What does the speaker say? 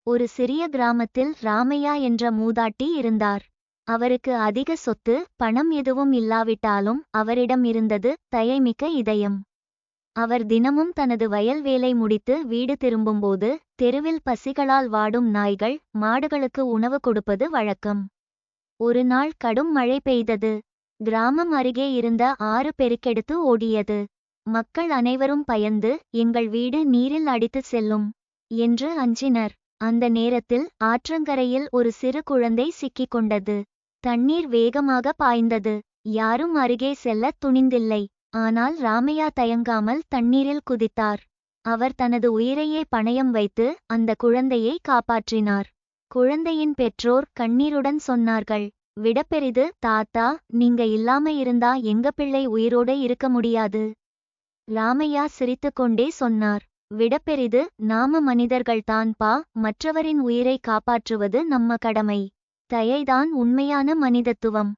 ஒரு சிறிய கிராமத்தில் ராமையா என்ற மூதாட்டி இருந்தார். அவருக்கு அதிக சொத்து பணம் எதுவும் இல்லாவிட்டாலும் அவரிடம் இருந்தது தயைமிக்க இதயம். அவர் தினமும் தனது வயல் வேலை முடித்து வீடு திரும்பும்போது தெருவில் பசிகளால் வாடும் நாய்கள் மாடுகளுக்கு உணவு கொடுப்பது வழக்கம். ஒரு நாள் கடும் மழை பெய்தது. கிராமம் அருகே இருந்த ஆறு பெருக்கெடுத்து ஓடியது. மக்கள் அனைவரும் பயந்து எங்கள் வீடு நீரில் அடித்து செல்லும் என்று அஞ்சினர். அந்த நேரத்தில் ஆற்றங்கரையில் ஒரு சிறு குழந்தை சிக்கிக் கொண்டது. தண்ணீர் வேகமாக பாய்ந்தது. யாரும் அருகே செல்ல துணிந்தில்லை. ஆனால் ராமையா தயங்காமல் தண்ணீரில் குதித்தார். அவர் தனது உயிரையே பணயம் வைத்து அந்த குழந்தையை காப்பாற்றினார். குழந்தையின் பெற்றோர் கண்ணீருடன் சொன்னார்கள், விடப்பெரிது தாத்தா, நீங்க இல்லாம இருந்தா எங்க பிள்ளை உயிரோட இருக்க முடியாது. ராமையா சிரித்துக்கொண்டே சொன்னார், விடப்பெரிது, நாம மனிதர்கள்தான்பா, மற்றவரின் உயிரை காப்பாற்றுவது நம்ம கடமை. தயைதான் உண்மையான மனிதத்துவம்.